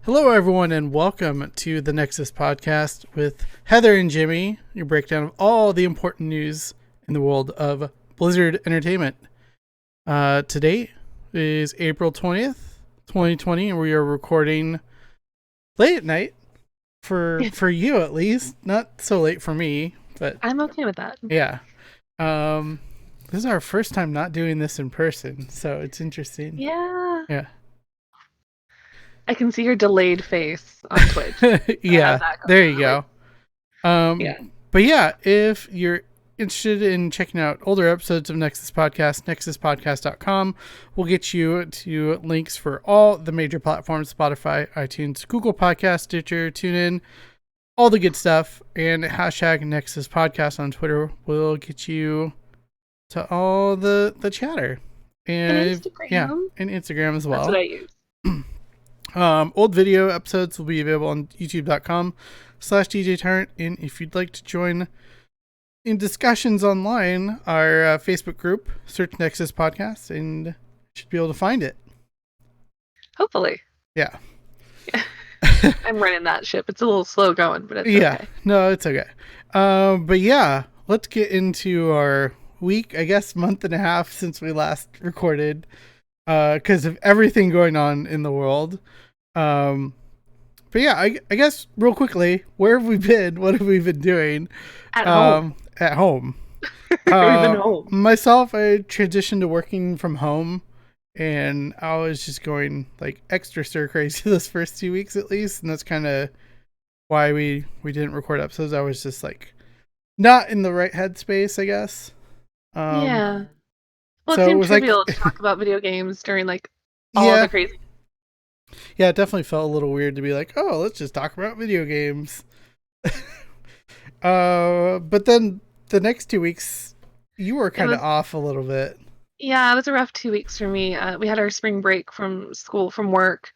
Hello, everyone, and welcome to the Nexus Podcast with Heather and Jimmy, your breakdown of all the important news in the world of Blizzard Entertainment. Today is April 20th, 2020, and we are recording late at night for you, at least. Not so late for me, but I'm okay with that. Yeah. This is our first time not doing this in person, so it's interesting. Yeah. I can see your delayed face on Twitch. Yeah, there you go. Yeah. But yeah, if you're interested in checking out older episodes of Nexus Podcast, nexuspodcast.com will get you to links for all the major platforms: Spotify, iTunes, Google Podcast, Stitcher, TuneIn, all the good stuff. And hashtag Nexus Podcast on Twitter will get you to all the chatter. And Instagram. Yeah, and Instagram as well. That's what I use. Old video episodes will be available on youtube.com/DJTyrant. And if you'd like to join in discussions online, our Facebook group, search Nexus Podcast, and you should be able to find it. Hopefully. Yeah. I'm running that ship. It's a little slow going, but it's okay. No, it's okay. But yeah, let's get into our week, I guess month and a half since we last recorded, because of everything going on in the world. But yeah, I guess real quickly, where have we been? What have we been doing? At home. At home. We've been home. Myself, I transitioned to working from home, and I was just going like extra stir crazy this first 2 weeks at least, and that's kind of why we didn't record episodes. I was just like not in the right headspace, I guess. Yeah. Well, so it seemed it was trivial like to talk about video games during like all of the crazy. Yeah, it definitely felt a little weird to be like, oh, let's just talk about video games. But then the next 2 weeks, you were kind of off a little bit. Yeah, it was a rough 2 weeks for me. We had our spring break from school, from work.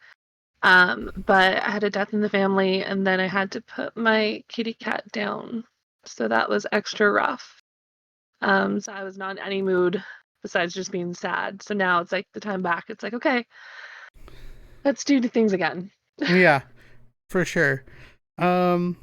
But I had a death in the family, and then I had to put my kitty cat down. So that was extra rough. So I was not in any mood besides just being sad. So now it's like the time back. It's like, okay, let's do the things again. Yeah, for sure. But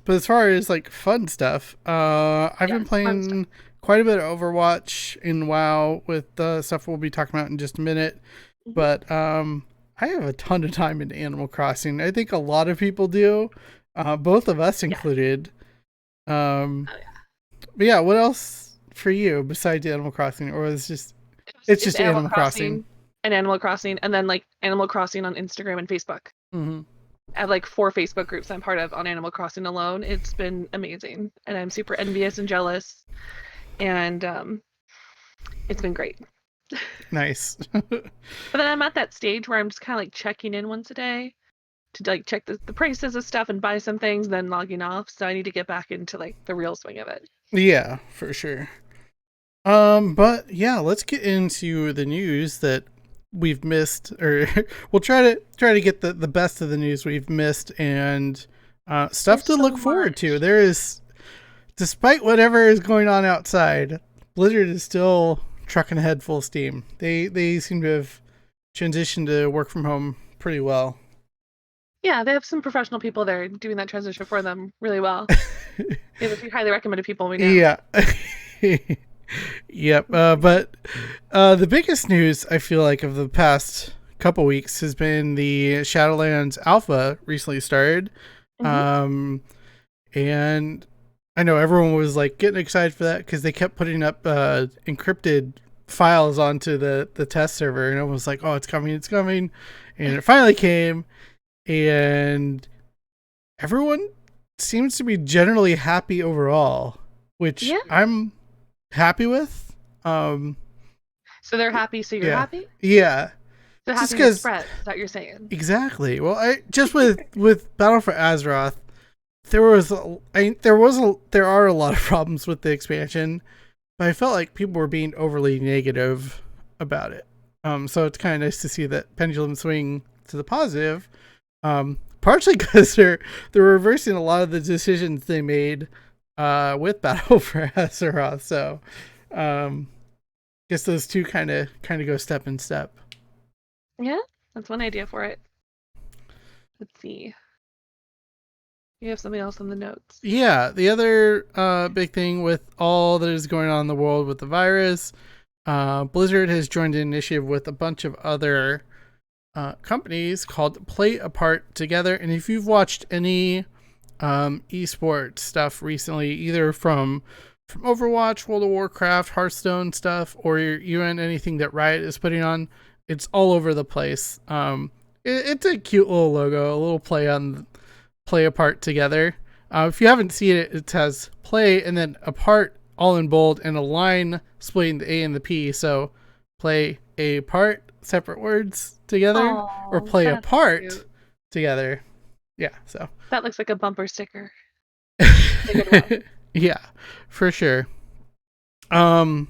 as far as like fun stuff, I've been playing quite a bit of Overwatch in WoW with the stuff we'll be talking about in just a minute. Mm-hmm. But I have a ton of time in Animal Crossing. I think a lot of people do, both of us included. But yeah, what else for you besides Animal Crossing, or is it's just Animal Crossing and Animal Crossing, and then like Animal Crossing on Instagram and Facebook. Mm-hmm. I have like 4 Facebook groups I'm part of on Animal Crossing alone. It's been amazing, and I'm super envious and jealous, and it's been great. Nice. But then I'm at that stage where I'm just kind of like checking in once a day to like check the prices of stuff and buy some things, then logging off. So I need to get back into like the real swing of it. Yeah, for sure. But yeah, let's get into the news that we've missed, or we'll try to get the best of the news we've missed, and stuff to look forward to. There is, despite whatever is going on outside, Blizzard is still trucking ahead full steam. They seem to have transitioned to work from home pretty well. Yeah, they have some professional people there doing that transition for them really well. They have a few highly recommended people we know. Yeah. Yep. But the biggest news I feel like of the past couple weeks has been the Shadowlands Alpha recently started. Mm-hmm. And I know everyone was like getting excited for that because they kept putting up encrypted files onto the test server, and everyone was like, oh, it's coming. And it finally came, and everyone seems to be generally happy overall, which I'm happy with. So they're happy, so you're happy? Yeah. So happy to spread, is that what you're saying? Exactly. Well, I just with Battle for Azeroth, there are a lot of problems with the expansion, but I felt like people were being overly negative about it. So it's kind of nice to see that pendulum swing to the positive. Partially because they're reversing a lot of the decisions they made with Battle for Azeroth. So guess those two kind of go step in step. Yeah, that's one idea for it. Let's see. You have something else on the notes. Yeah, the other big thing with all that is going on in the world with the virus, Blizzard has joined an initiative with a bunch of other companies called Play Apart Together. And if you've watched any esports stuff recently, either from Overwatch, World of Warcraft, Hearthstone stuff, or even anything that Riot is putting on, it's all over the place. It's a cute little logo, a little play on Play Apart Together. If you haven't seen it, it has play and then apart all in bold and a line splitting the A and the P. So play a part, separate words together, or play apart together. Yeah, so that looks like a bumper sticker. Yeah, for sure. But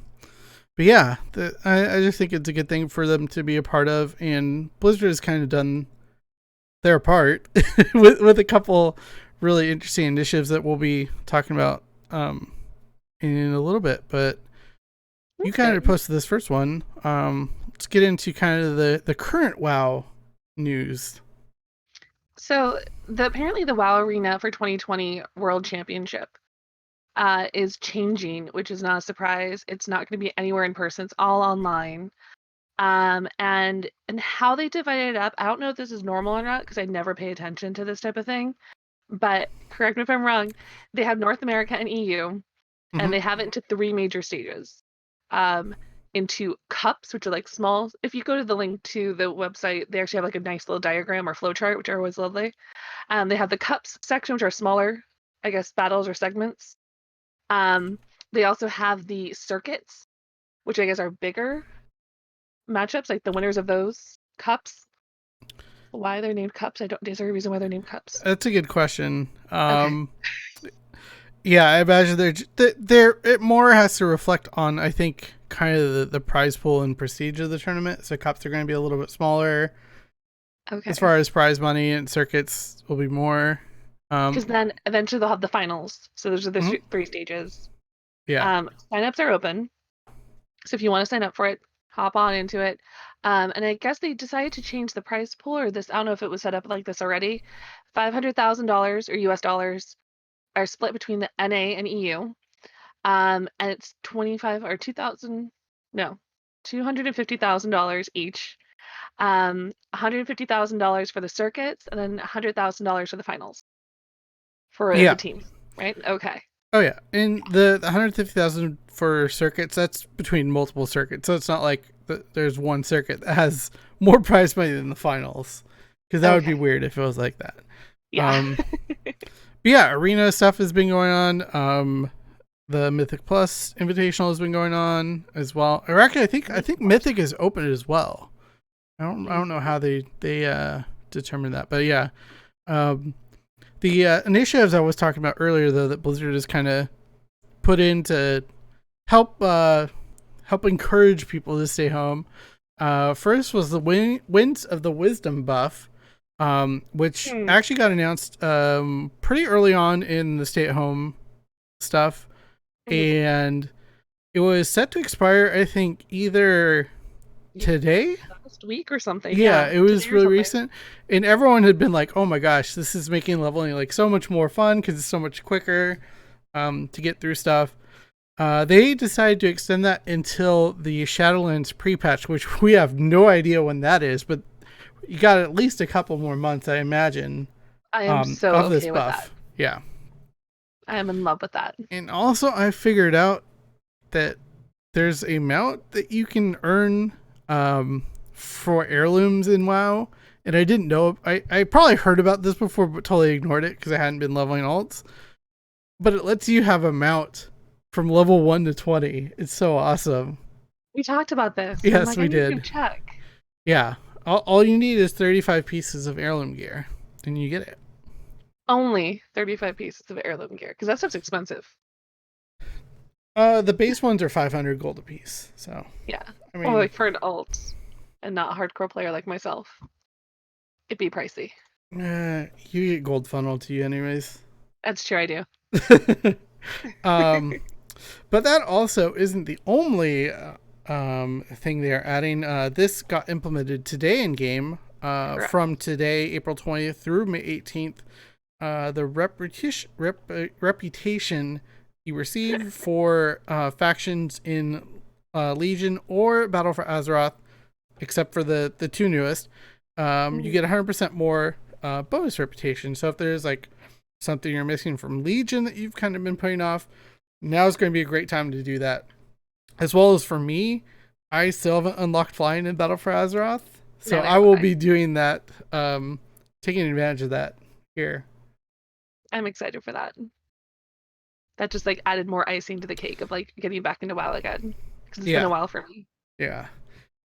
yeah, I just think it's a good thing for them to be a part of, and Blizzard has kind of done their part with a couple really interesting initiatives that we'll be talking about in a little bit. But you kind of posted this first one. Let's get into kind of the current WoW news. So apparently the WoW Arena for 2020 World Championship is changing, which is not a surprise. It's not going to be anywhere in person. It's all online. And how they divided it up, I don't know if this is normal or not because I never pay attention to this type of thing. But correct me if I'm wrong. They have North America and EU, and they have it into 3 major stages. Into cups, which are like small. If you go to the link to the website, they actually have like a nice little diagram or flowchart, which are always lovely. They have the cups section, which are smaller, I guess, battles or segments. They also have the circuits, which I guess are bigger matchups, like the winners of those cups. Why they're named cups? Is there a reason why they're named cups? That's a good question. Okay. Yeah, I imagine it more has to reflect on, I think, kind of the prize pool and prestige of the tournament. So cups are going to be a little bit smaller. Okay. As far as prize money, and circuits will be more. Because then eventually they'll have the finals. So those are the 3 stages. Yeah. Signups are open. So if you want to sign up for it, hop on into it. And I guess they decided to change the prize pool, or this. I don't know if it was set up like this already. $500,000 or US dollars are split between the NA and EU. And it's $250,000 each. $150,000 for the circuits, and then $100,000 for the finals for the teams. Right? Okay. Oh yeah, and the 150,000 for circuits, that's between multiple circuits, so it's not like there's one circuit that has more prize money than the finals, because that would be weird if it was like that. Yeah. But yeah, arena stuff has been going on. The Mythic Plus Invitational has been going on as well. Or actually, I think Mythic is open as well. I don't know how they determined that, but yeah. The initiatives I was talking about earlier, though, that Blizzard has kind of put in to help encourage people to stay home. First was the Winds of the Wisdom buff, which actually got announced pretty early on in the stay-at-home stuff. And it was set to expire, I think, either today, last week or something. Yeah, it was really recent, and everyone had been like, "Oh my gosh, this is making leveling like so much more fun because it's so much quicker to get through stuff." They decided to extend that until the Shadowlands pre-patch, which we have no idea when that is, but you got at least a couple more months, I imagine. I am so of okay this with buff. that. Yeah, I am in love with that. and also I figured out that there's a mount that you can earn for heirlooms in WoW, and I didn't know. I probably heard about this before, but totally ignored it because I hadn't been leveling alts. But it lets you have a mount from level 1 to 20. It's so awesome. We talked about this. Yes, we did. I need to check. Yeah, all you need is 35 pieces of heirloom gear, and you get it. Only 35 pieces of heirloom gear, because that stuff's expensive. The base ones are 500 gold a piece. So yeah, I mean, like for an alt and not a hardcore player like myself, it'd be pricey. You get gold funneled to you anyways. That's true, I do. But that also isn't the only thing they are adding. This got implemented today in game. from today, April 20th through May 18th. The reputation you receive for factions in Legion or Battle for Azeroth, except for the two newest, you get 100% more bonus reputation. So if there's like something you're missing from Legion that you've kind of been putting off, now is going to be a great time to do that. As well as for me, I still haven't unlocked flying in Battle for Azeroth, so I will be doing that, taking advantage of that here. I'm excited for that. That just like added more icing to the cake of like getting back into WoW again, because it's been a while for me. Yeah.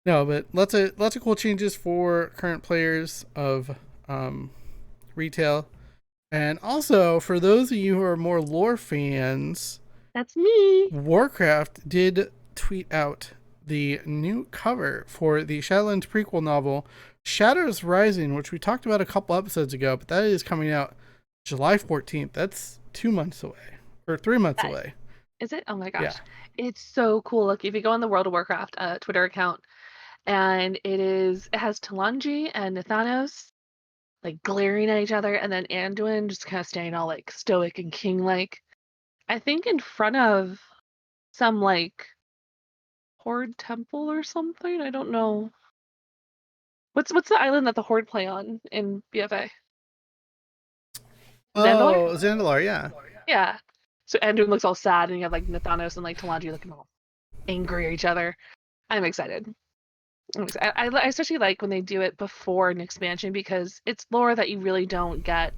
No, but lots of cool changes for current players of retail, and also for those of you who are more lore fans. That's me. Warcraft did tweet out the new cover for the Shadowlands prequel novel, Shadows Rising, which we talked about a couple episodes ago, but that is coming out July 14th. That's 2 months away, or 3 months away. Is it? Oh my gosh. Yeah. It's so cool. Look, if you go on the World of Warcraft Twitter account, and it has Talanji and Nathanos like glaring at each other, and then Anduin just kind of staying all like stoic and king-like. I think in front of some like Horde temple or something. I don't know. What's the island that the Horde play on in BFA? Zandalar? Zandalar, yeah. Yeah. So Anduin looks all sad, and you have like Nathanos and like Talanji looking all angry at each other. I'm excited. I especially like when they do it before an expansion, because it's lore that you really don't get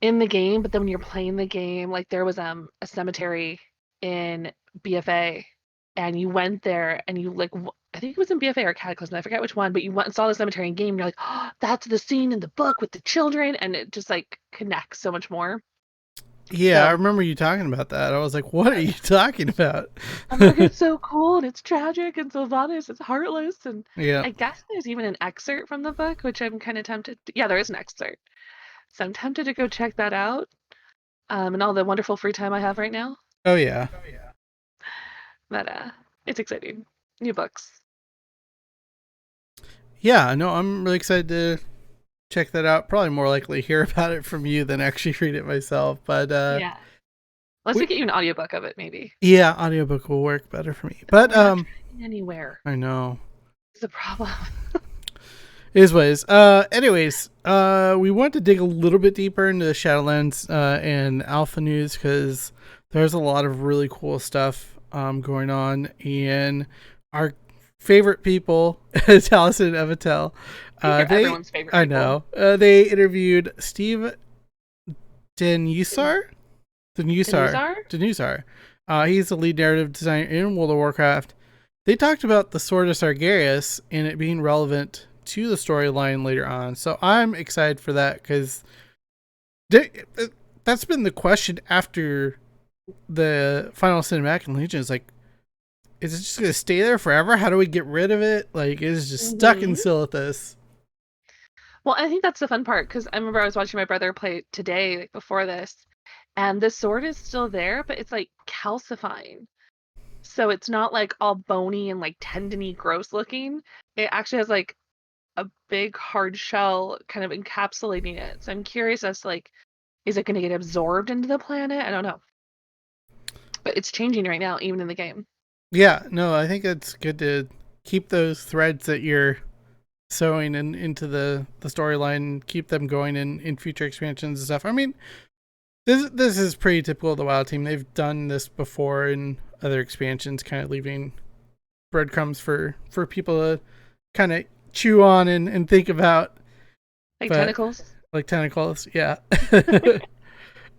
in the game, but then when you're playing the game, like there was a cemetery in BFA, and you went there and you like, I think it was in BFA or Cataclysm, I forget which one, but you went and saw the cemetery in game, and you're like, oh, that's the scene in the book with the children, and it just like connects so much more. Yeah, so, I remember you talking about that. I was like, what are you talking about? I'm like, it's so cool, and it's tragic, and so honest, it's heartless, and yeah. I guess there's even an excerpt from the book, which I'm kind of tempted to, yeah, there is an excerpt. So I'm tempted to go check that out, and all the wonderful free time I have right now. Oh yeah. But it's exciting. New books. Yeah, no, I'm really excited to check that out. Probably more likely hear about it from you than actually read it myself. But yeah, let's get you an audiobook of it, maybe. Yeah, audiobook will work better for me. But anywhere. I know. It's a problem. Is what is. Anyways, we want to dig a little bit deeper into the Shadowlands and Alpha news, because there's a lot of really cool stuff going on, and our favorite people, Tacit and Invitational. Everyone's favorite people. I know. They interviewed Steve Denusar. He's the lead narrative designer in World of Warcraft. They talked about the Sword of Sargeras and it being relevant to the storyline later on. So I'm excited for that, because that's been the question after the final cinematic in Legion. Is like, is it just going to stay there forever? How do we get rid of it? Like, it's just stuck in Silithus. Well, I think that's the fun part, because I remember I was watching my brother play today, like before this, and the sword is still there, but it's like calcifying. So it's not like all bony and like tendony, gross looking. It actually has like a big hard shell kind of encapsulating it. So I'm curious as to like, is it going to get absorbed into the planet? I don't know. But it's changing right now, even in the game. Yeah, no, I think it's good to keep those threads that you're sewing into the storyline, keep them going in future expansions and stuff. I mean, this is pretty typical of the WoW team. They've done this before in other expansions, kind of leaving breadcrumbs for people to kind of chew on and think about. Tentacles? Like tentacles, yeah. They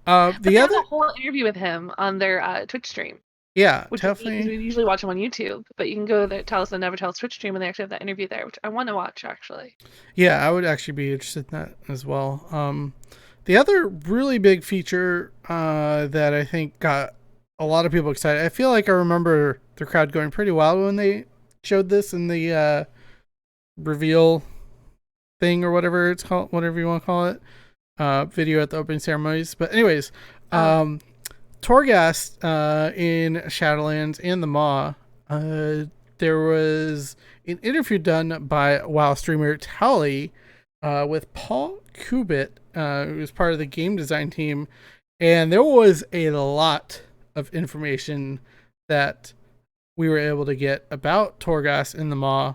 have a whole interview with him on their Twitch stream. Yeah, which definitely. We usually watch them on YouTube, but you can go to the Tacit and Invitational Twitch stream, and they actually have that interview there, which I want to watch, actually. Yeah, I would actually be interested in that as well. The other really big feature that I think got a lot of people excited, I feel like I remember the crowd going pretty wild when they showed this in the reveal thing, or whatever it's called, whatever you want to call it, video at the opening ceremonies. But anyways, Torghast in Shadowlands and the Maw, there was an interview done by WoW streamer Tally with Paul Kubit, who was part of the game design team, and there was a lot of information that we were able to get about Torghast in the Maw.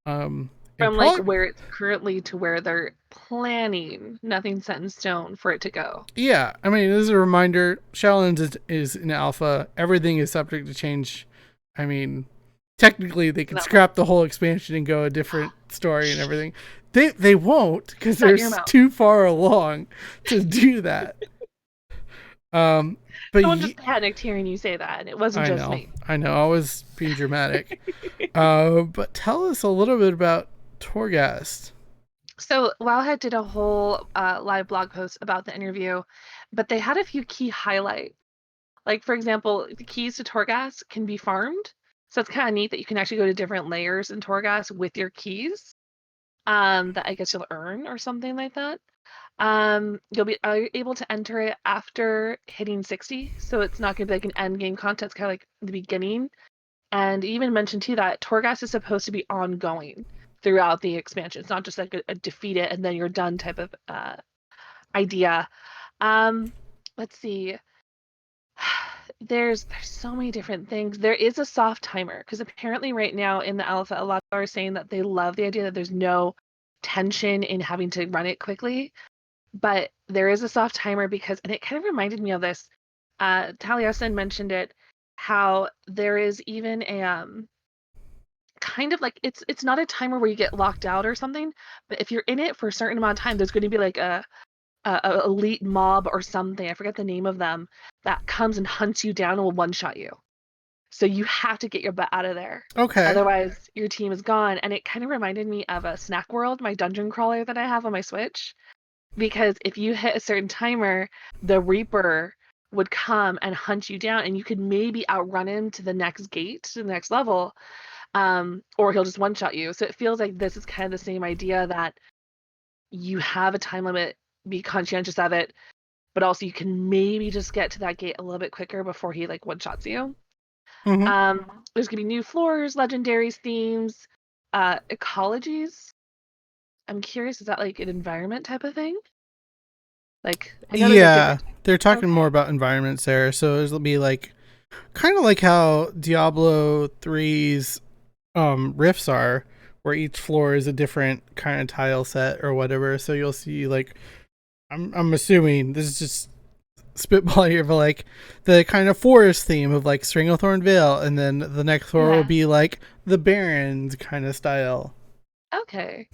From like where it's currently to where they're planning, nothing set in stone for it to go. Yeah, I mean, this is a reminder, Shadowlands is in alpha. Everything is subject to change. I mean, technically they could scrap the whole expansion and go a different story and everything. They won't, because they're too far along to do that. But someone just panicked hearing you say that, and it wasn't just me. I know, I was being dramatic. But tell us a little bit about Torghast. So Wowhead did a whole live blog post about the interview, but they had a few key highlights. Like, for example, the keys to Torghast can be farmed. So it's kind of neat that you can actually go to different layers in Torghast with your keys that I guess you'll earn or something like that. You'll be able to enter it after hitting 60. So it's not going to be like an end game content. It's kind of like the beginning. And even mentioned too that Torghast is supposed to be ongoing throughout the expansion. It's not just like a defeat it and then you're done type of idea. Let's see. There's so many different things. There is a soft timer because apparently right now in the alpha, a lot of people are saying that they love the idea that there's no tension in having to run it quickly. But there is a soft timer because, and it kind of reminded me of this. Taliesin mentioned it, how there is even a kind of like it's not a timer where you get locked out or something, but if you're in it for a certain amount of time, there's going to be like a elite mob or something, I forget the name of them, that comes and hunts you down and will one-shot you. So you have to get your butt out of there. Okay. Otherwise, your team is gone. And it kind of reminded me of a Snack World, my dungeon crawler that I have on my Switch. Because if you hit a certain timer, the Reaper would come and hunt you down, and you could maybe outrun him to the next gate, to the next level, or he'll just one-shot you. So it feels like this is kind of the same idea that you have a time limit, be conscientious of it, but also you can maybe just get to that gate a little bit quicker before he like one-shots you. Mm-hmm. There's gonna be new floors, legendaries, themes, ecologies. I'm curious, is that like an environment type of thing? Like, I know yeah, they're talking more about environments there. So it'll be like kind of like how Diablo 3's rifts are, where each floor is a different kind of tile set or whatever. So you'll see like I'm assuming this is just spitball here, but like the kind of forest theme of like Stranglethorn Vale, and then the next floor will be like the Barrens kind of style. Okay.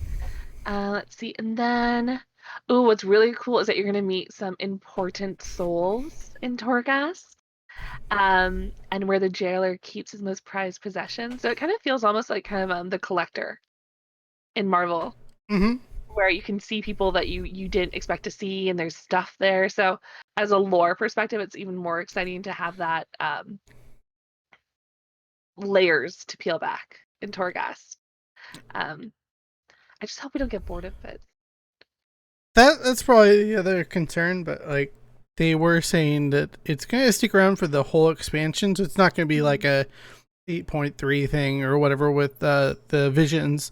Let's see. And then, what's really cool is that you're going to meet some important souls in Torghast, and where the jailer keeps his most prized possessions. So it kind of feels almost like kind of the Collector in Marvel, where you can see people that you didn't expect to see, and there's stuff there. So as a lore perspective, it's even more exciting to have that layers to peel back in Torghast. I just hope we don't get bored of it. That's probably the other concern, but like they were saying that it's going to stick around for the whole expansion, so it's not going to be like a 8.3 thing or whatever with the visions.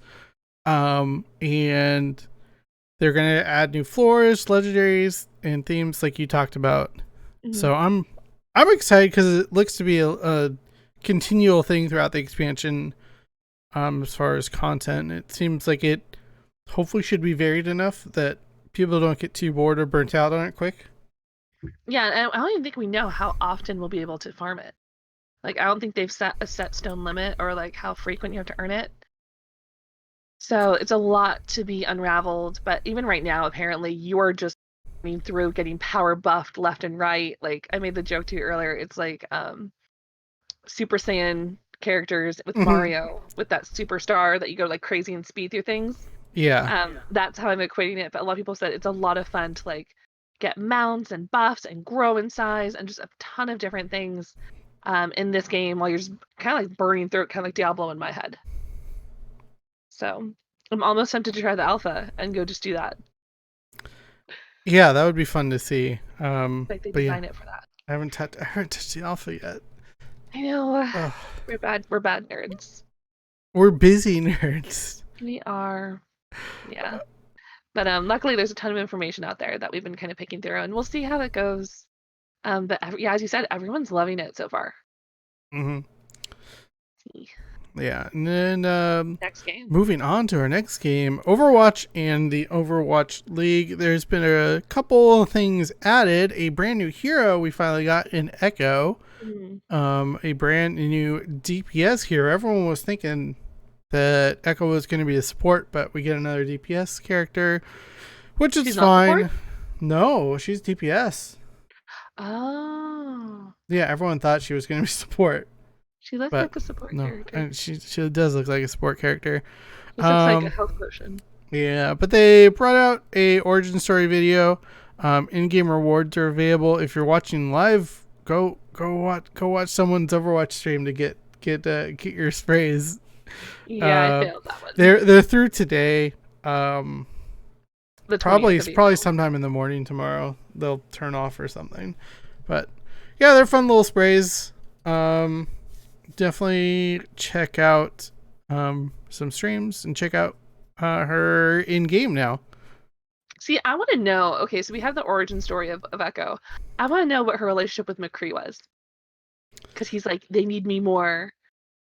And they're going to add new floors, legendaries, and themes like you talked about. So I'm excited because it looks to be a continual thing throughout the expansion. As far as content, it seems like it hopefully should be varied enough that people don't get too bored or burnt out on it quick. Yeah, and I don't even think we know how often we'll be able to farm it. Like, I don't think they've set a set stone limit or like how frequent you have to earn it. So it's a lot to be unraveled. But even right now, apparently, you're just going through getting power buffed left and right. Like, I made the joke to you earlier. It's like Super Saiyan characters with Mario with that superstar that you go like crazy and speed through things. Yeah. That's how I'm equating it. But a lot of people said it's a lot of fun to like get mounts and buffs and grow in size and just a ton of different things in this game while you're just kind of like burning through it, kind of like Diablo in my head. So I'm almost tempted to try the alpha and go just do that. Yeah, that would be fun to see. Like they design it for that. I haven't touched the alpha yet. I know. We're bad nerds. We're busy nerds. We are. Yeah. But luckily there's a ton of information out there that we've been kind of picking through, and we'll see how that goes. But yeah, as you said, everyone's loving it so far. Mm-hmm. Yeah, and then Next game. moving on to our next game, Overwatch and the Overwatch League. There's been a couple of things added. A brand new hero we finally got in Echo. A brand new DPS hero. Everyone was thinking that Echo was going to be a support, but we get another DPS character, which is fine. No, she's DPS. Oh. Yeah, everyone thought she was going to be support. She looks like a support character. And she does look like a support character. She looks like a health potion. Yeah, but they brought out a origin story video. In-game rewards are available. If you're watching live, go watch someone's Overwatch stream to get your sprays. Yeah, I failed that one. They're through today. Probably April. sometime in the morning tomorrow they'll turn off or something. But yeah, they're fun little sprays. Definitely check out some streams and check out her in game now. See, I want to know. Okay, so we have the origin story of Echo. I want to know what her relationship with McCree was, because he's like, they need me more.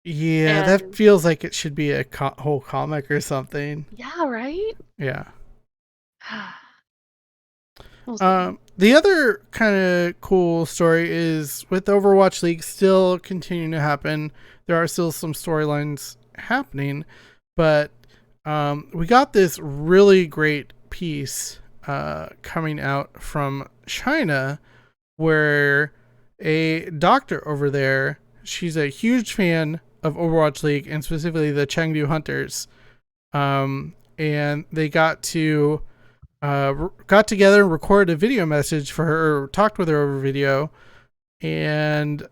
Yeah, that feels like it should be a whole comic or something. Yeah, right. Yeah. The other kind of cool story is with Overwatch League still continuing to happen. There are still some storylines happening, but we got this really great piece coming out from China where a doctor over there, she's a huge fan of Overwatch League and specifically the Chengdu Hunters, and they got together and recorded a video message for her, talked with her over video, and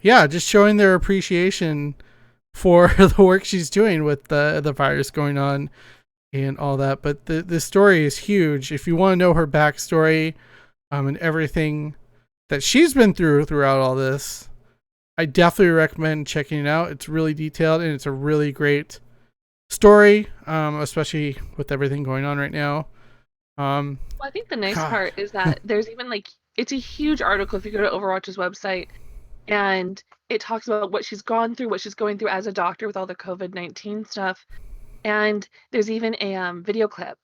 just showing their appreciation for the work she's doing with the virus going on and all that. But the story is huge. If you want to know her backstory and everything that she's been throughout all this, I definitely recommend checking it out. It's really detailed and it's a really great story, especially with everything going on right now. Well, I think the nice part is that there's even it's a huge article if you go to Overwatch's website, and it talks about what she's gone through, what she's going through as a doctor with all the COVID-19 stuff. And there's even a video clip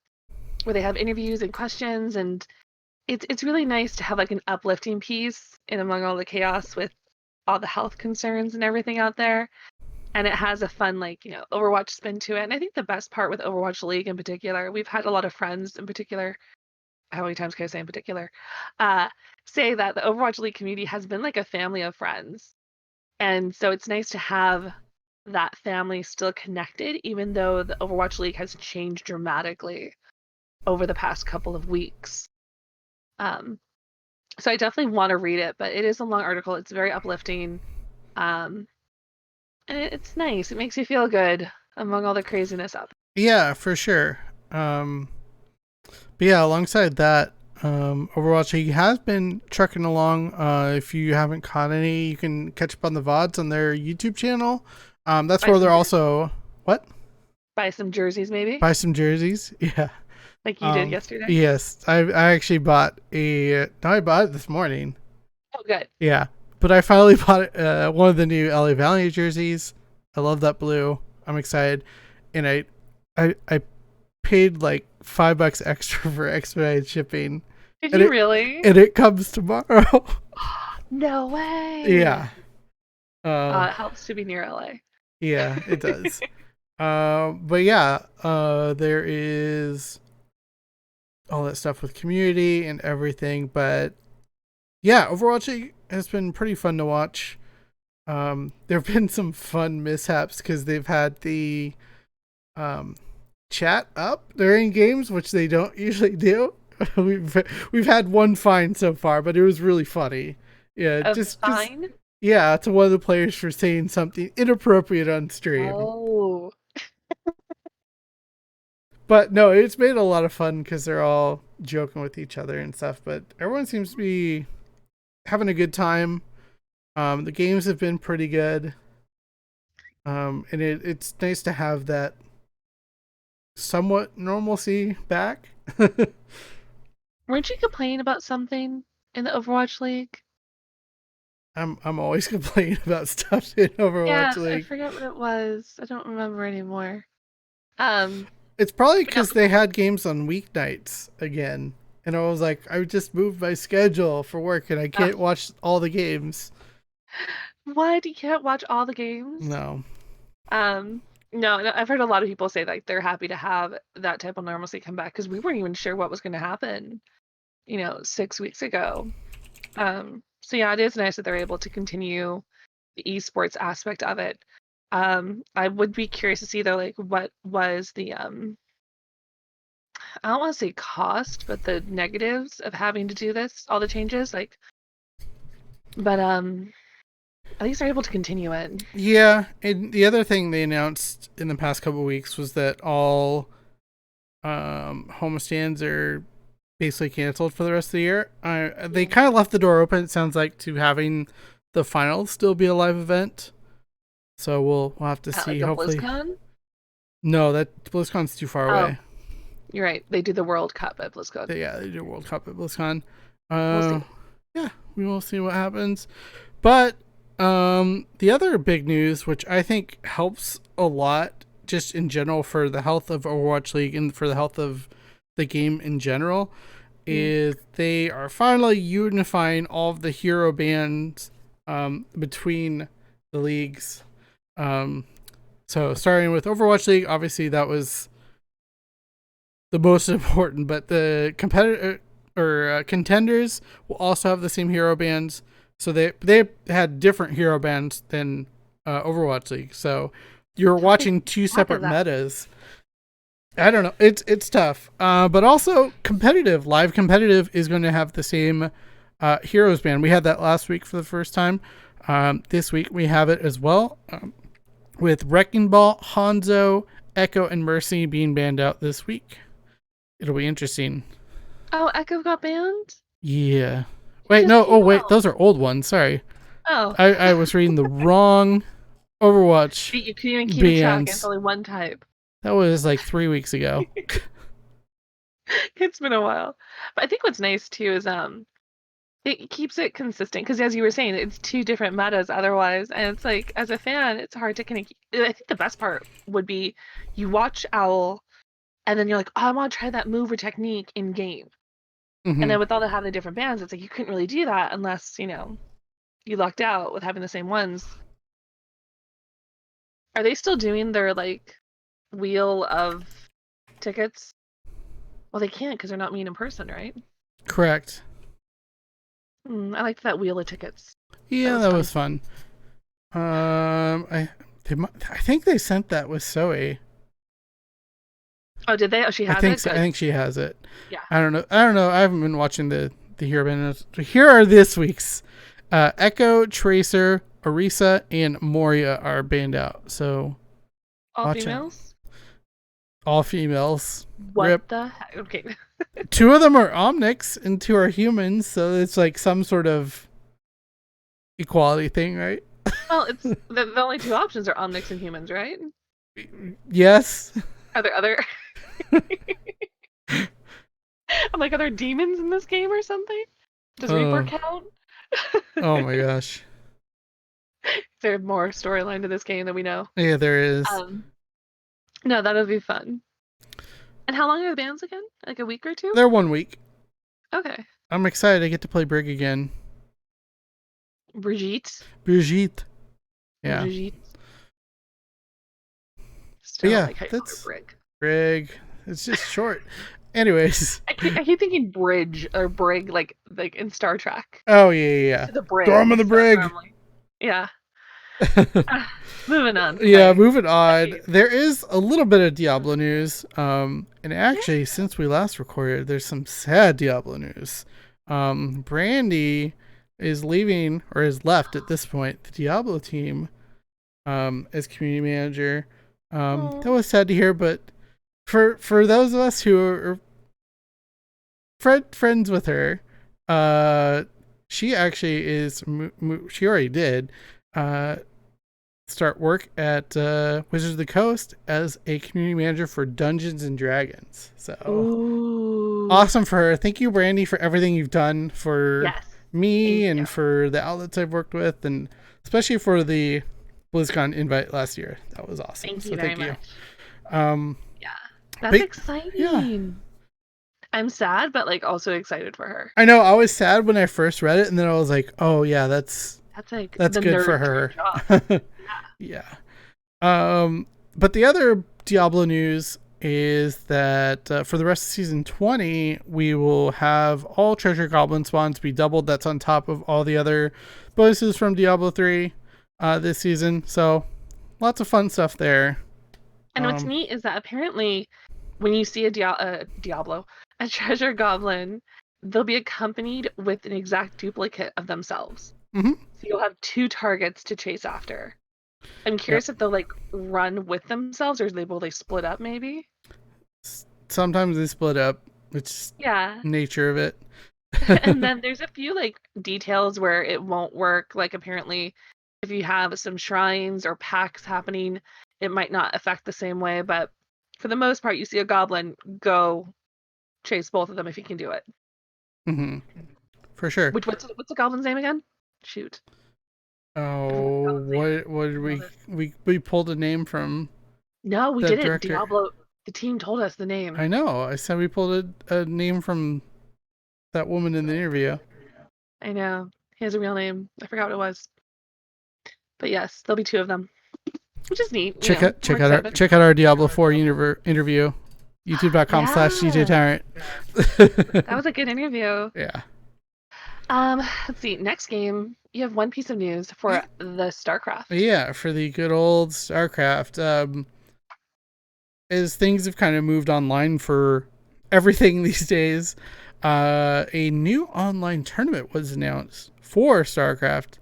where they have interviews and questions, and it's really nice to have an uplifting piece in among all the chaos with all the health concerns and everything out there. And it has a fun, Overwatch spin to it. And I think the best part with Overwatch League in particular, we've had a lot of friends in particular, how many times can I say in particular, say that the Overwatch League community has been like a family of friends. And so it's nice to have that family still connected, even though the Overwatch League has changed dramatically over the past couple of weeks. So I definitely want to read it, but it is a long article. It's very uplifting. And it's nice. It makes you feel good among all the craziness out there. Yeah, for sure. But yeah, alongside that, Overwatch League has been trucking along. If you haven't caught any, you can catch up on the VODs on their YouTube channel. That's where they're also... What? Buy some jerseys, maybe? Buy some jerseys, yeah. Like you did yesterday? Yes. I actually bought I bought it this morning. Oh, good. Yeah. But I finally bought one of the new LA Valley jerseys. I love that blue. I'm excited. And I paid like $5 extra for expedited shipping. Did you really? And it comes tomorrow. No way. Yeah. It helps to be near LA. Yeah, it does. But yeah, there is all that stuff with community and everything. But yeah, Overwatch has been pretty fun to watch. There have been some fun mishaps because they've had the chat up during games, which they don't usually do. We've had one fine so far, but it was really funny. Yeah, just fine. Yeah, to one of the players for saying something inappropriate on stream. Oh. But no, it's made a lot of fun because they're all joking with each other and stuff. But everyone seems to be having a good time. The games have been pretty good. And it's nice to have that somewhat normalcy back. Weren't you complaining about something in the Overwatch League? I'm always complaining about stuff in Overwatch Yeah, I League. forget what it was. I don't remember anymore. Um, It's probably but no, because they had games on weeknights again, and I was like, I just moved my schedule for work, and I uh, can't watch all the games. what? You can't watch all the games? No. Um, no, I've heard a lot of people say like they're happy to have that type of normalcy come back because we weren't even sure what was going to happen, 6 weeks ago. So yeah, it is nice that they're able to continue the esports aspect of it. I would be curious to see though, like what was the I don't want to say cost, but the negatives of having to do this, all the changes, like, but at least they're able to continue it. Yeah, and the other thing they announced in the past couple of weeks was that all homestands are basically canceled for the rest of the year. They kind of left the door open, it sounds like, to having the finals still be a live event. So we'll have to At see. like a Hopefully, BlizzCon. no, that BlizzCon's too far Oh, away. you're right. They do the World Cup at BlizzCon. Yeah, they do World Cup at BlizzCon. We'll Uh, see. yeah, we will see what happens. But the other big news, which I think helps a lot, just in general for the health of Overwatch League and for the health of the game in general, is they are finally unifying all of the hero bands between the leagues. So starting with Overwatch League, obviously that was the most important, but the competitor or contenders will also have the same hero bands. So they had different hero bands than Overwatch League. So you're How they watching two back of separate that. metas. I don't know. It's tough. But also competitive. Live competitive is going to have the same heroes band. We had that last week for the first time. This week we have it as well, with Wrecking Ball, Hanzo, Echo, and Mercy being banned out this week. It'll be interesting. Oh, Echo got banned? Yeah. He Wait, just no. came Oh, wait. out. Those are old ones. Sorry. Oh, I was reading the wrong Overwatch you couldn't even keep a track. It's bands. only one type. That was like 3 weeks ago. It's been a while. But I think what's nice too is it keeps it consistent because as you were saying, it's two different metas otherwise, and it's like as a fan, it's hard to kind of. I think the best part would be you watch Owl, and then you're like, oh, I want to try that move or technique in game, and Hmm. then with all the different bands, it's like you couldn't really do that unless you lucked out with having the same ones. Are they still doing their like wheel of tickets? Well, they can't because they're not meeting in person, right? Correct. I liked that wheel of tickets. That Yeah, was that fun. was fun. I think they sent that with Zoe. Oh, did they? Oh, she I has think it. so. I Good. think she has it. Yeah. I don't know. I don't know. I haven't been watching the hero bands. Here are this week's. Echo, Tracer, Orisa, and Moria are banned out. So All watch out. females? All females. What Rip. the heck? Okay. Two of them are Omnics and two are humans. So it's like some sort of equality thing, right? Well, it's the only two options are omnics and humans, right? Yes. Are there other? I'm like, are there demons in this game or something? Does Reaper Oh. count? Oh Is my gosh. there more storyline to this game than we know? Yeah, there is. Um, no, that'll be fun. And how long are the bands again? Like a week or two? They're 1 week. Okay. I'm excited to get to play Brig again. Brigitte. Brigitte. Yeah. Brigitte. But Still don't yeah, like how you call her that's Brig. Brig. It's just short. Anyways. I keep thinking bridge or brig like in Star Trek. Oh yeah. The brig. Storm of the So that's where Brig. I'm like, yeah. Moving on. Yeah, My moving pet on. peeve. There is a little bit of Diablo news. And actually, Yeah. since we last recorded, there's some sad Diablo news. Brandy is leaving or is left at this point the Diablo team. As community manager. That Oh. was sad to hear, but for those of us who are friends with her, she actually is. She already did. start work at Wizards of the Coast as a community manager for Dungeons and Dragons. So Ooh. awesome for her. Thank you, Brandy, for everything you've done for Yes. me Thank you. and for the outlets I've worked with, and especially for the BlizzCon invite last year. That was awesome. Thank So you very thank you. much. Um, Yeah. That's but exciting. yeah, I'm sad, but like also excited for her. I know. I was sad when I first read it, and then I was like, "Oh yeah, that's That's like that's the good for nerd dream her." job. Yeah. Yeah. But the other Diablo news is that for the rest of season 20, we will have all treasure goblin spawns be doubled. That's on top of all the other bonuses from Diablo 3 this season. So lots of fun stuff there. And what's neat is that apparently when you see a Diablo, a treasure goblin, they'll be accompanied with an exact duplicate of themselves. Mm-hmm. So you'll have two targets to chase after. I'm Yep. curious if they'll like run with themselves or will they split up maybe? Sometimes they split up, which is Yeah. nature of it. And then there's a few like details where it won't work. Like apparently if you have some shrines or packs happening, it might not affect the same way, but for the most part you see a goblin, go chase both of them if you can do it. Mm-hmm. For sure. What's the goblin's name again? Shoot. I forgot the Oh, goblin's name. what did Nailed it. we pulled a name from No, we that didn't. director? Diablo. The team told us the name. I know. I said we pulled a name from that woman in the interview. I know. He has a real name. I forgot what it was. But yes, there'll be two of them, which is neat. Check out our Diablo 4 interview. YouTube.com/DJ Yeah, Tyrant. that was a good interview. Yeah. Let's see. Next game, you have one piece of news for the StarCraft. Yeah, for the good old StarCraft. As things have kind of moved online for everything these days, a new online tournament was announced for StarCraft,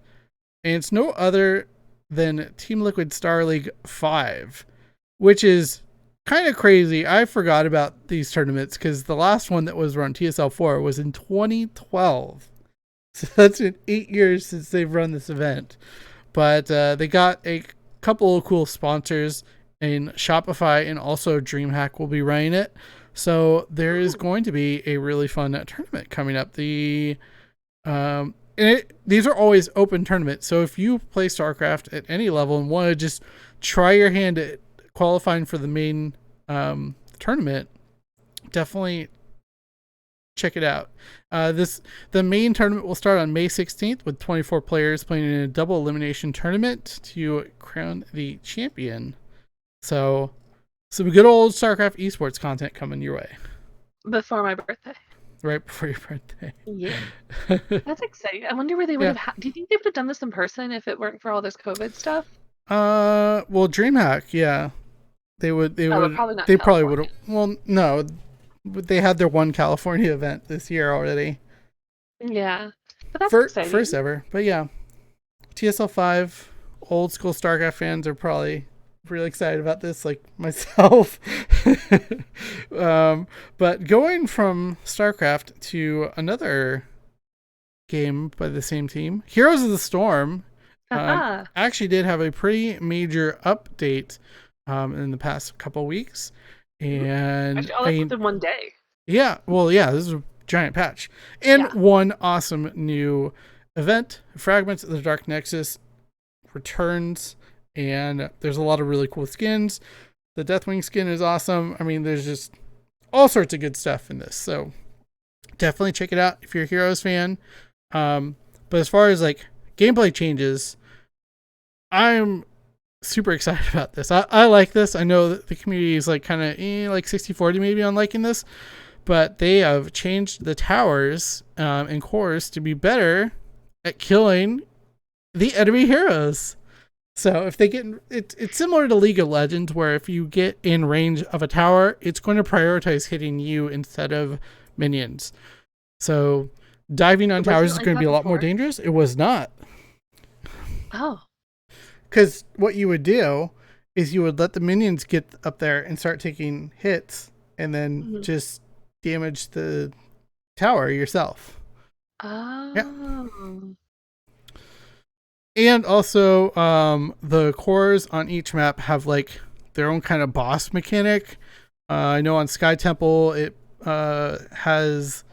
and it's no other than Team Liquid Star League 5, which is kind of crazy. I forgot about these tournaments because the last one that was run, TSL 4, was in 2012. So that's been 8 years since they've run this event. But they got a couple of cool sponsors in Shopify, and also DreamHack will be running it. So there is going to be a really fun tournament coming up. These are always open tournaments. So if you play StarCraft at any level and want to just try your hand at qualifying for the main tournament, definitely check it out. The main tournament will start on May 16th with 24 players playing in a double elimination tournament to crown the champion. So some good old StarCraft esports content coming your way. Before my birthday. Right before your birthday. Yeah. That's exciting. I wonder where they would have. Do you think they would have done this in person if it weren't for all this COVID stuff? Well, DreamHack, yeah. They would. Probably not They probably would California. have. Well, no. They had their one California event this year already. Yeah. But that's exciting. First ever. But yeah. TSL 5, old school StarCraft fans are probably really excited about this, like myself. But going from StarCraft to another game by the same team, Heroes of the Storm, actually did have a pretty major update in the past couple weeks. And actually, all that's within one day. Yeah, well, yeah, this is a giant patch. And one awesome new event, Fragments of the Dark Nexus, returns, and there's a lot of really cool skins. The Deathwing skin is awesome. I mean, there's just all sorts of good stuff in this. So definitely check it out if you're a Heroes fan. But as far as like gameplay changes, I'm super excited about this. I like this. I know that the community is like kind of like 60-40 maybe on liking this, but they have changed the towers and cores to be better at killing the enemy heroes. So if they get it's similar to League of Legends, where if you get in range of a tower, it's going to prioritize hitting you instead of minions. So diving on towers is going to be a lot more dangerous. It was not. Oh. Because what you would do is you would let the minions get up there and start taking hits, and then just damage the tower yourself. Oh. Yeah. And also, the cores on each map have like their own kind of boss mechanic. I know on Sky Temple it has,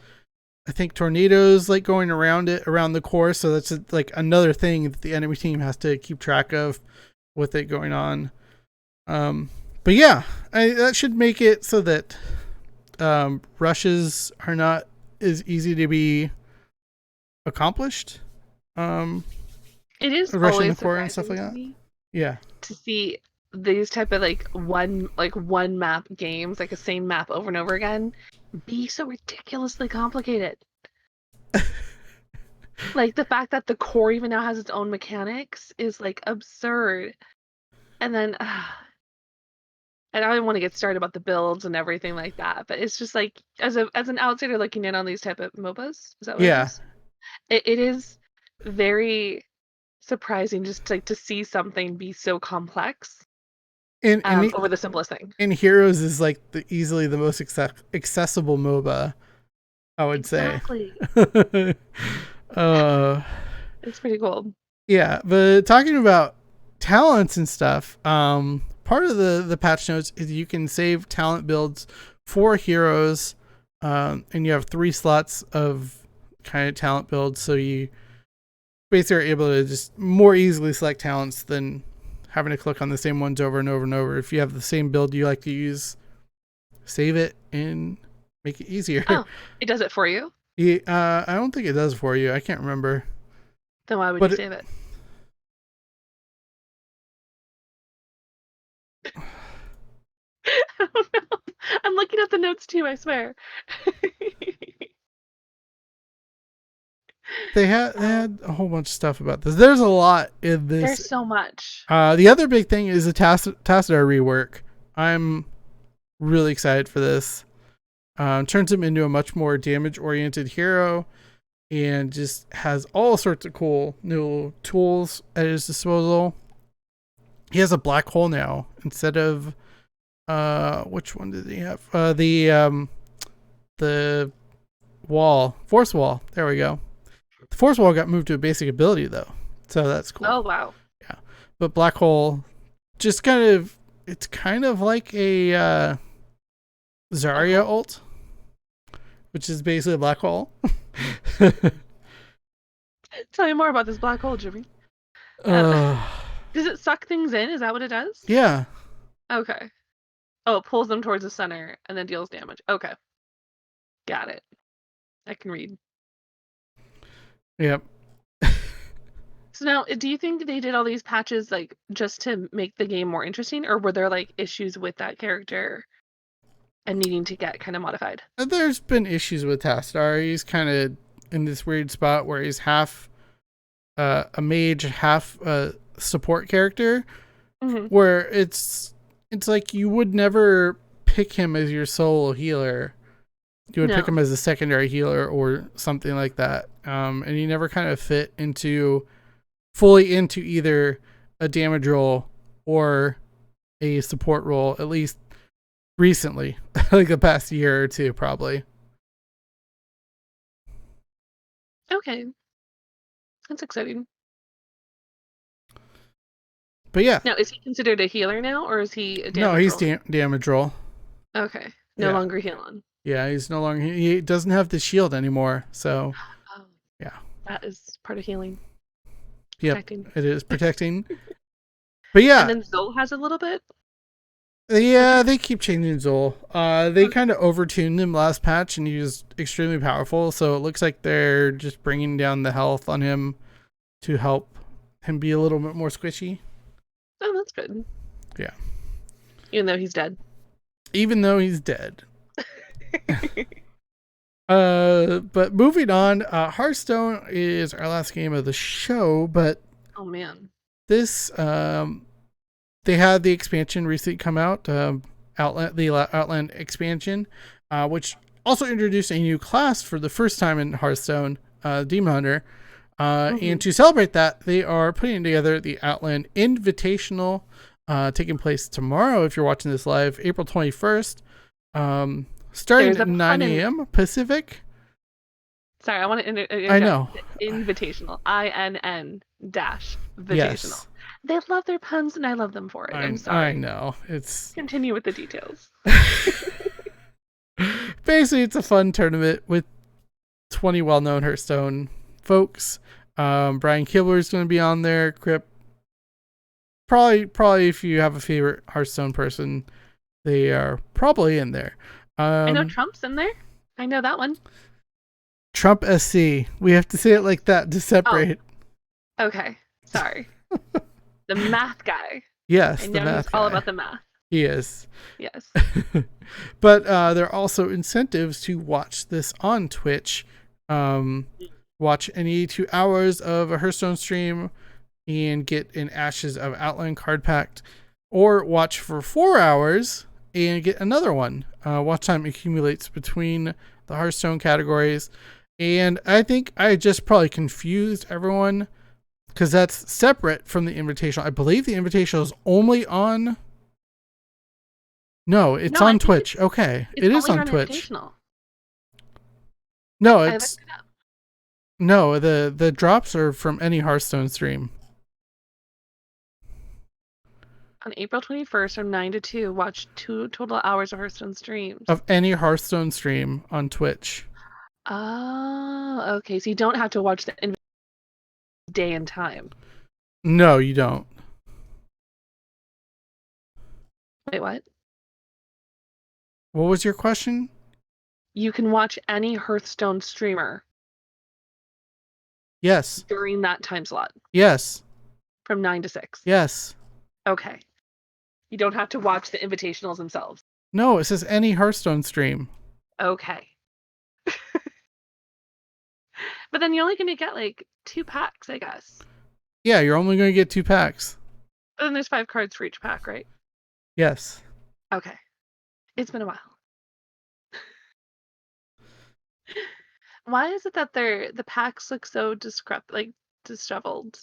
I think, tornadoes like going around the core, so that's like another thing that the enemy team has to keep track of with it going on. But yeah, that should make it so that rushes are not as easy to be accomplished. It is Rushing the always core and stuff surprising like to that. me Yeah. to see these type of like one map games, like a same map over and over again, be so ridiculously complicated. Like the fact that the core even now has its own mechanics is like absurd. And then and I don't want to get started about the builds and everything like that, but it's just like as an outsider looking in on these type of MOBAs, is that what it Yeah. is? It is very surprising just like to see something be so complex And over the simplest thing. and Heroes is like easily the most accessible MOBA, I would Exactly. say. It's pretty cool. Yeah, but talking about talents and stuff, part of the patch notes is you can save talent builds for heroes, and you have 3 slots of kind of talent builds, so you basically are able to just more easily select talents than having to click on the same ones over and over and over. If you have the same build you like to use, save it and make it easier. Oh, it does it for you? Yeah, I don't think it does for you. I can't remember. Then why would you save it? I don't know. I'm looking at the notes too, I swear. They had a whole bunch of stuff about this. There's a lot in this. There's so much. The other big thing is the Tacit Eye Rework. I'm really excited for this. Turns him into a much more damage-oriented hero and just has all sorts of cool new tools at his disposal. He has a black hole now instead of which one did he have? The wall, force wall. There we go. The force wall got moved to a basic ability though, so that's cool. Oh wow. Yeah, but black hole, just kind of, it's kind of like a Zarya ult, which is basically a black hole. Tell me more about this black hole, Jimmy. Does it suck things in? Is that what it does? Yeah. Okay. Oh, it pulls them towards the center and then deals damage. Okay. Got it. I can read. Yep. So now, do you think they did all these patches like just to make the game more interesting, or were there like issues with that character and needing to get kind of modified? There's been issues with Tastar. He's kind of in this weird spot where he's half a mage, half a support character, where it's like you would never pick him as your solo healer. You would pick him as a secondary healer or something like that. And he never kind of fit fully into either a damage role or a support role, at least recently, like the past year or two, probably. Okay. That's exciting. But yeah. Now, is he considered a healer now, or is he a damage No, he's role? Damage role. Okay. No longer healing. Yeah, he's no longer, he doesn't have the shield anymore, so yeah. That is part of healing. Yep, Protecting. it is protecting. But yeah. And then Zol has a little bit? Yeah, they keep changing Zol. They kind of overtuned him last patch, and he was extremely powerful, so it looks like they're just bringing down the health on him to help him be a little bit more squishy. Oh, that's good. Yeah. Even though he's dead. Even though he's dead. But moving on, Hearthstone is our last game of the show, but oh man, this they had the expansion recently come out, the Outland expansion, which also introduced a new class for the first time in Hearthstone, Demon Hunter. And to celebrate that, they are putting together the Outland Invitational, taking place tomorrow. If you're watching this live, April 21st. Starting at 9 a.m. Pacific. Sorry, I want to. I know. Invitational. INN. Invitational. Yes. They love their puns, and I love them for it. I'm sorry. I know. It's Continue with the details. basically it's a fun tournament with 20 well-known Hearthstone folks. Brian Kibler is going to be on there. Crip. Probably if you have a favorite Hearthstone person, they are probably in there. I know Trump's in there. I know that one. Trump SC. We have to say it like that to separate. Oh. Okay. Sorry. The math guy. Yes, I the know math he's guy. all about the math. He is. Yes. But there are also incentives to watch this on Twitch. Watch any 2 hours of a Hearthstone stream and get an Ashes of Outland card pack, or watch for 4 hours and get another one. Watch time accumulates between the Hearthstone categories. And I think I just probably confused everyone because that's separate from the Invitational. I believe the Invitational is only on... No, it's on Twitch. Okay. It is on Twitch. No, it's... No, the drops are from any Hearthstone stream. On April 21st from 9 to 2, watch 2 total hours of Hearthstone streams. Of any Hearthstone stream on Twitch. Oh, okay. So you don't have to watch the day and time. No, you don't. Wait, what? What was your question? You can watch any Hearthstone streamer. Yes. During that time slot. Yes. From 9 to 6. Yes. Okay. You don't have to watch the invitationals themselves. No, it says any Hearthstone stream. Okay. But then you're only going to get like 2 packs, I guess. Yeah, you're only going to get 2 packs. But then there's 5 cards for each pack, right? Yes. Okay. It's been a while. Why is it that the packs look so disheveled?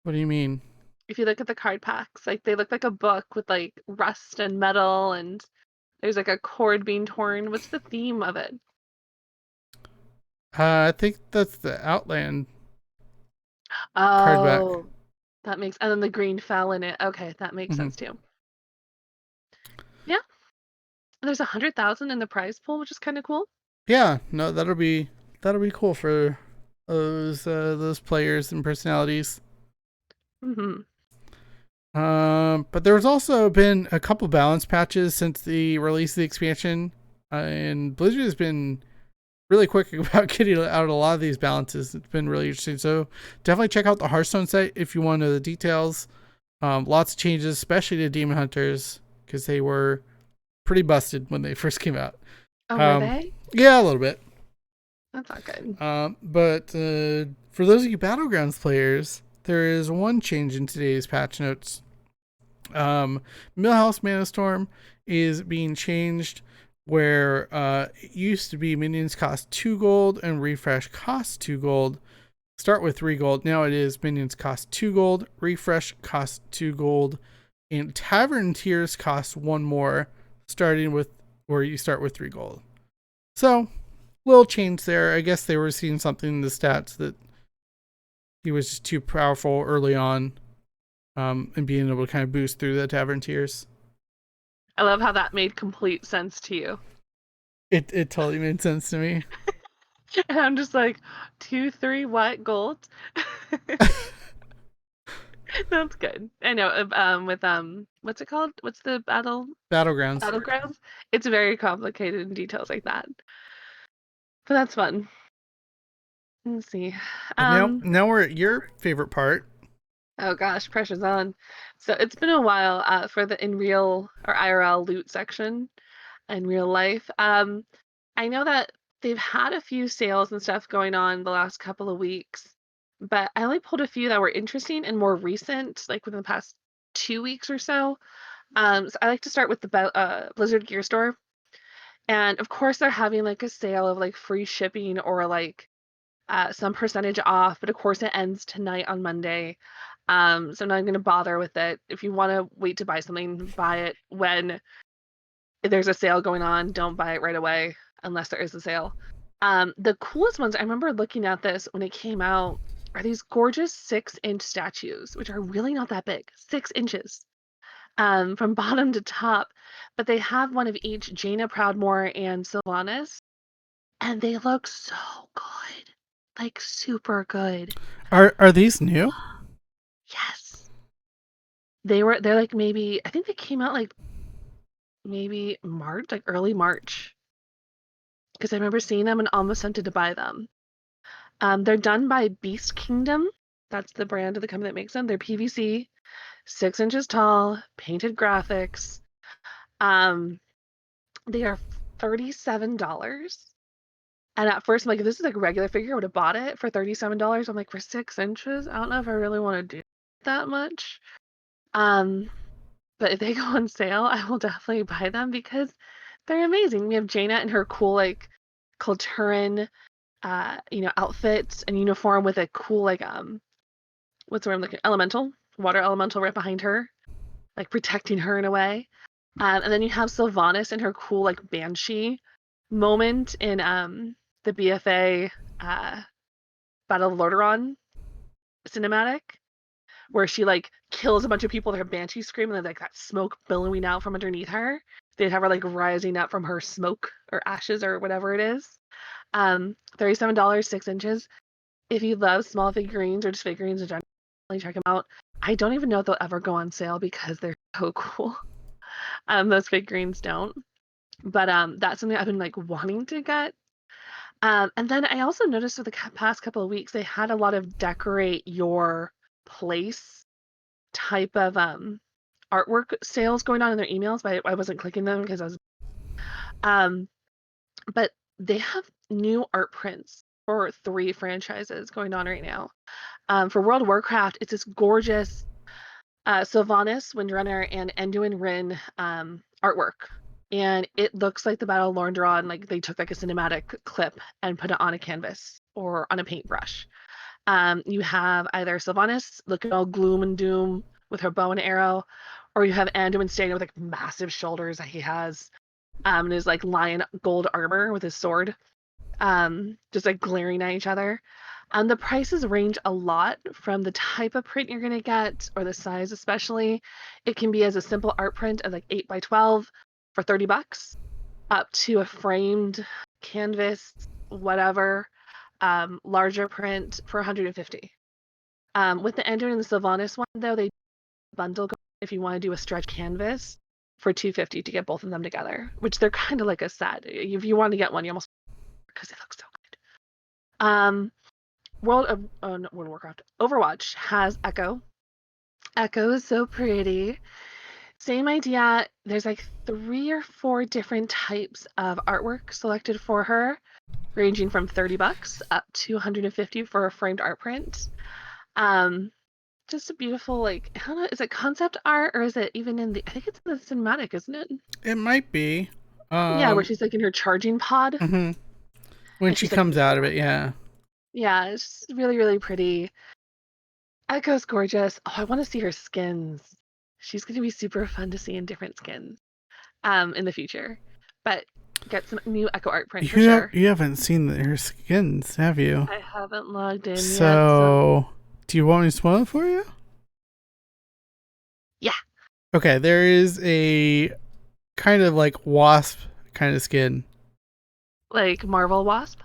What do you mean? If you look at the card packs, like they look like a book with like rust and metal, and there's like a cord being torn. What's the theme of it? I think that's the Outland card back. That makes, and then the green fell in it. Okay, that makes sense too. Yeah. There's 100,000 in the prize pool, which is kind of cool. Yeah, no, that'll be cool for those players and personalities. But there's also been a couple balance patches since the release of the expansion, and Blizzard has been really quick about getting out a lot of these balances. It's been really interesting. So definitely check out the Hearthstone site if you want to know the details. Lots of changes, especially to Demon Hunters, because they were pretty busted when they first came out. Oh, were they? Yeah, a little bit. That's not good. But for those of you Battlegrounds players, there is one change in today's patch notes. Millhouse Mana Storm is being changed, where it used to be minions cost 2 gold and refresh costs 2 gold. Start with 3 gold. Now it is minions cost 2 gold, refresh costs 2 gold, and tavern tiers cost 1 more, starting with where you start with 3 gold. So, little change there. I guess they were seeing something in the stats that he was just too powerful early on, and being able to kind of boost through the tavern tiers. I love how that made complete sense to you. It totally made sense to me. And I'm just like, 2, 3, what? Gold? That's good. I know. With what's it called? What's the Battlegrounds? Battlegrounds. It's very complicated in details like that. But that's fun. Let's see. Now we're at your favorite part. Oh gosh, pressure's on. So it's been a while for the in real or IRL loot section in real life. I know that they've had a few sales and stuff going on the last couple of weeks, but I only pulled a few that were interesting and more recent, like within the past 2 weeks or so. So I like to start with the Blizzard Gear Store, and of course they're having like a sale of like free shipping or like some percentage off, but of course it ends tonight on Monday. So I'm not going to bother with it. If you want to wait to buy something, buy it when there's a sale going on. Don't buy it right away unless there is a sale. The coolest ones, I remember looking at this when it came out, are these gorgeous 6-inch statues, which are really not that big, 6 inches, from bottom to top. But they have one of each, Jaina Proudmoore and Sylvanas, and they look so good, like super good. Are these new? Yes, they're like maybe I think they came out like maybe March, like early March, because I remember seeing them and almost tempted to buy them. They're done by Beast Kingdom. That's the brand of the company that makes them. They're PVC, 6 inches tall, painted graphics. Um, they are $37. And at first, I'm like, if this is like a regular figure, I would have bought it for $37. I'm like, for 6 inches? I don't know if I really want to do that much. Um, but if they go on sale, I will definitely buy them because they're amazing. We have Jaina in her cool, like, Kulturan, outfit and uniform with a cool, like, what's the word I'm looking? Elemental, water elemental right behind her, like protecting her in a way. And then you have Sylvanas in her cool, like, banshee moment in the BFA Battle of Lordaeron cinematic, where she like kills a bunch of people with her banshee scream and then like that smoke billowing out from underneath her. They'd have her like rising up from her smoke or ashes or whatever it is. $37, 6 inches. If you love small figurines or just figurines in general, check them out. I don't even know if they'll ever go on sale because they're so cool. Those figurines don't. But that's something I've been like wanting to get. And then I also noticed for the past couple of weeks they had a lot of decorate your place type of artwork sales going on in their emails, but I wasn't clicking them because I was um but they have new art prints for 3 franchises going on right now. For World of Warcraft, it's this gorgeous Sylvanas, Windrunner, and Enduin Rin artwork. And it looks like the Battle of Lordaeron, like they took like a cinematic clip and put it on a canvas or on a paintbrush. You have either Sylvanas looking all gloom and doom with her bow and arrow, or you have Anduin standing with like massive shoulders that he has, and his like lion gold armor with his sword, just like glaring at each other. The prices range a lot from the type of print you're gonna get or the size, especially. It can be as a simple art print of like 8x12 for $30, up to a framed canvas, whatever, larger print for 150. With the Enduin and the Sylvanas one, though, they bundle if you want to do a stretch canvas for 250 to get both of them together, which they're kind of like a set. If you want to get one, you almost because it looks so good. World of Warcraft, Overwatch has Echo. Echo is so pretty. Same idea. There's like 3 or 4 different types of artwork selected for her, ranging from $30 up to 150 for a framed art print. Just a beautiful, like, I don't know, is it concept art or is it even in the, I think it's in the cinematic, isn't it? It might be. Yeah, where she's like in her charging pod. Mm-hmm. When And she she's like, comes out of it, yeah. yeah, it's just really, really pretty. Echo's gorgeous. Oh, I want to see her skins. She's going to be super fun to see in different skins in the future. But get some new Echo art print for sure. You haven't seen her skins, have you? I haven't logged in yet. So, do you want me to spoil it for you? Yeah. Okay, there is a kind of like wasp kind of skin. Like Marvel Wasp?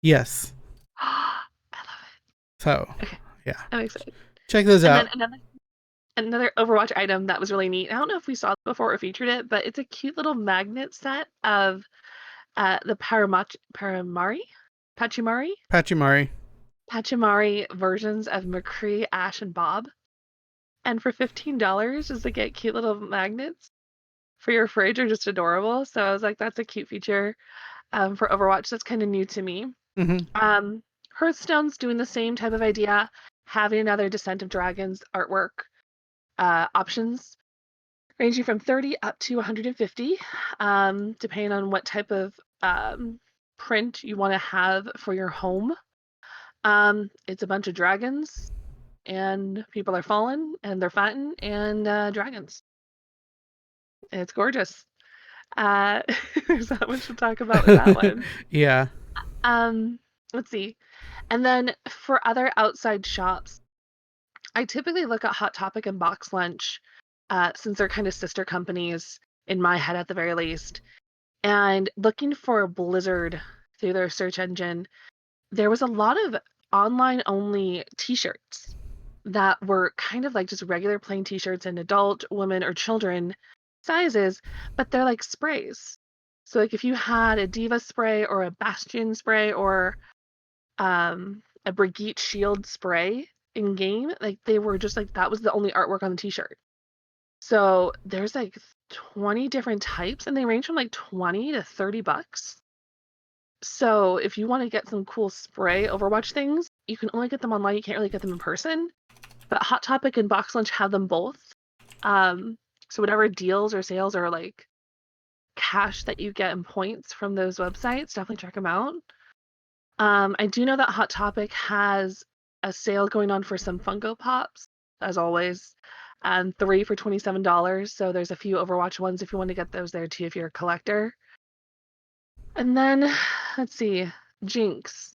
Yes. I love it. So, Okay. Yeah. I'm excited. Check those out. Then another Overwatch item that was really neat. I don't know if we saw it before or featured it, but it's a cute little magnet set of the Pachimari versions of McCree, Ash, and Bob. And for $15, just to get cute little magnets for your fridge are just adorable. So I was like, that's a cute feature for Overwatch. That's kind of new to me. Mm-hmm. Hearthstone's doing the same type of idea, having another Descent of Dragons artwork options ranging from 30 up to 150, depending on what type of print you want to have for your home. It's a bunch of dragons, and people are fallen, and they're fighting, and dragons. And it's gorgeous. There's not much to talk about with that one. Yeah. Let's see. And then for other outside shops, I typically look at Hot Topic and Box Lunch, since they're kind of sister companies in my head at the very least. And looking for Blizzard through their search engine, there was a lot of online only t-shirts that were kind of like just regular plain t-shirts in adult, women, or children sizes, but they're like sprays. So like if you had a Diva spray or a Bastion spray or a Brigitte Shield spray in game, like they were just like that was the only artwork on the t-shirt. So there's like 20 different types and they range from like 20 to $30. So if you want to get some cool spray Overwatch things, you can only get them online. You can't really get them in person. But Hot Topic and Box Lunch have them both. So whatever deals or sales or like cash that you get in points from those websites, definitely check them out. I do know that Hot Topic has a sale going on for some Funko Pops, as always. 3 for $27. So there's a few Overwatch ones if you want to get those there too if you're a collector. And then let's see, Jinx.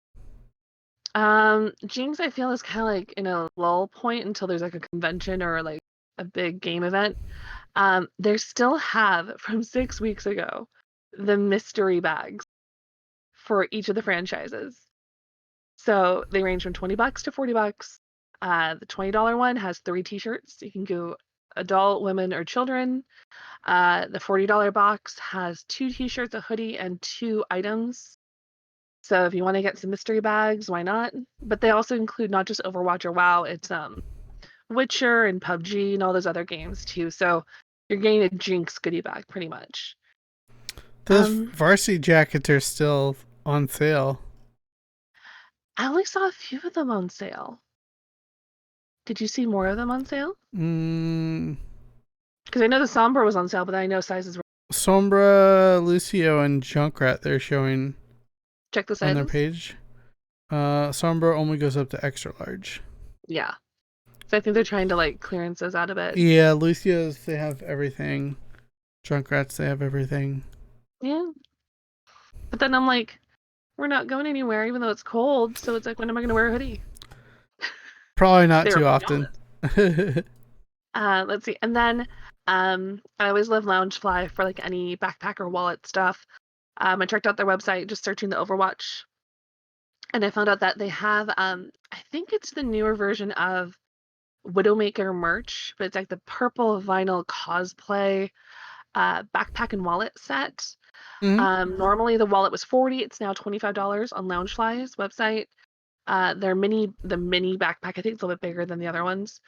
Jinx I feel is kind of like in a lull point until there's like a convention or like a big game event. They still have from 6 weeks ago the mystery bags for each of the franchises. So they range from $20 to $40. The $20 one has 3 t-shirts. You can go adult, women, or children. The $40 box has 2 t-shirts, a hoodie, and 2 items. So if you want to get some mystery bags, why not? But they also include not just Overwatch or WoW, it's Witcher and PUBG and all those other games too. So you're getting a Jinx goodie bag pretty much. Those varsity jackets are still on sale. I only saw a few of them on sale. Did you see more of them on sale? Because I know the Sombra was on sale, but I know sizes were... Sombra, Lucio, and Junkrat they're showing. Check the sizes. On their page. Sombra only goes up to extra large. Yeah. So I think they're trying to like clearance those out a bit. Yeah, Lucio's, they have everything. Junkrats, they have everything. Yeah. But then I'm like, we're not going anywhere, even though it's cold. So it's like, when am I going to wear a hoodie? Probably not too often. Let's see. And then I always love Loungefly for like any backpack or wallet stuff. I checked out their website just searching the Overwatch. And I found out that they have, I think it's the newer version of Widowmaker merch, but it's like the purple vinyl cosplay backpack and wallet set. Mm-hmm. Normally the wallet was $40. It's now $25 on Loungefly's website. The mini backpack, I think it's a little bit bigger than the other ones,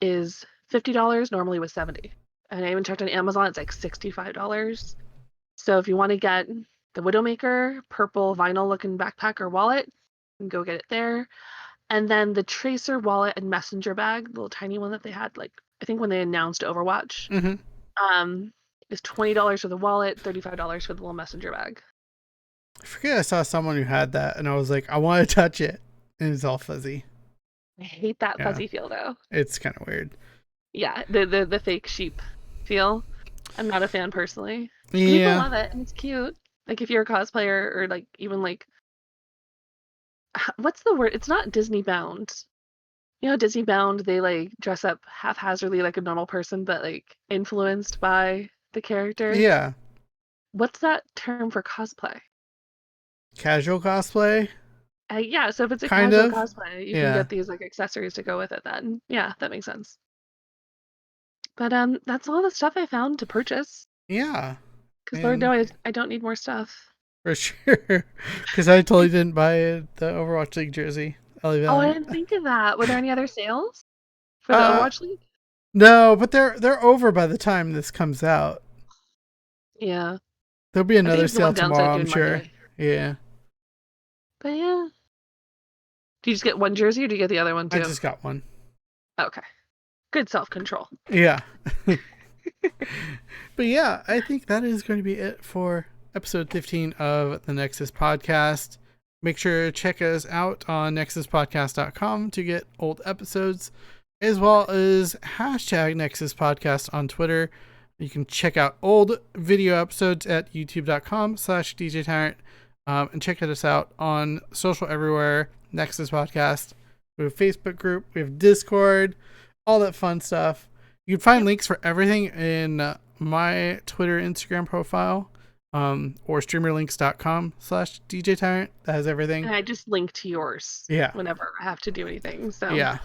is $50. Normally was $70. And I even checked on Amazon, it's like $65. So if you want to get the Widowmaker purple vinyl looking backpack or wallet, you can go get it there. And then the Tracer wallet and messenger bag, the little tiny one that they had, like I think when they announced Overwatch, is $20 for the wallet, $35 for the little messenger bag. I forget I saw someone who had that, and I was like, I want to touch it, and it's all fuzzy. I hate that fuzzy feel though. It's kind of weird. Yeah, the fake sheep feel. I'm not a fan personally. Yeah. People love it, and it's cute. Like if you're a cosplayer or like even like, what's the word? It's not Disney bound. You know, Disney bound, they like dress up haphazardly like a normal person, but like influenced by the character. Yeah. What's that term for cosplay? Casual cosplay? Yeah, so if it's a casual cosplay, you can get these like accessories to go with it then. Yeah, that makes sense. But that's all the stuff I found to purchase. Yeah. Because Lord knows I don't need more stuff. For sure. Because I totally didn't buy the Overwatch League jersey. Oh, I didn't think of that. Were there any other sales for the Overwatch League? No, but they're over by the time this comes out. Yeah. There'll be another sale tomorrow, I'm sure. Monday. Yeah. But yeah. Do you just get one jersey or do you get the other one too? I just got one. Okay. Good self-control. Yeah. But yeah, I think that is going to be it for episode 15 of the Nexus Podcast. Make sure to check us out on nexuspodcast.com to get old episodes, as well as hashtag Nexus Podcast on Twitter. You can check out old video episodes at youtube.com/DJ Tyrant. And check us out on social everywhere. Nexus Podcast. We have a Facebook group. We have Discord. All that fun stuff. You can find links for everything in my Twitter, Instagram profile, or streamerlinks.com/DJ Tyrant. That has everything. And I just link to yours. Yeah. Whenever I have to do anything. So yeah.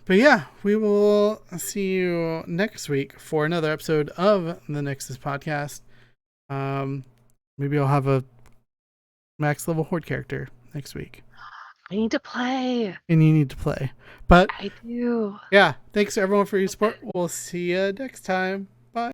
But yeah, we will see you next week for another episode of the Nexus Podcast. Maybe I'll have a max level horde character next week. I need to play. And you need to play. But I do. Yeah, thanks everyone for your support. We'll see you next time.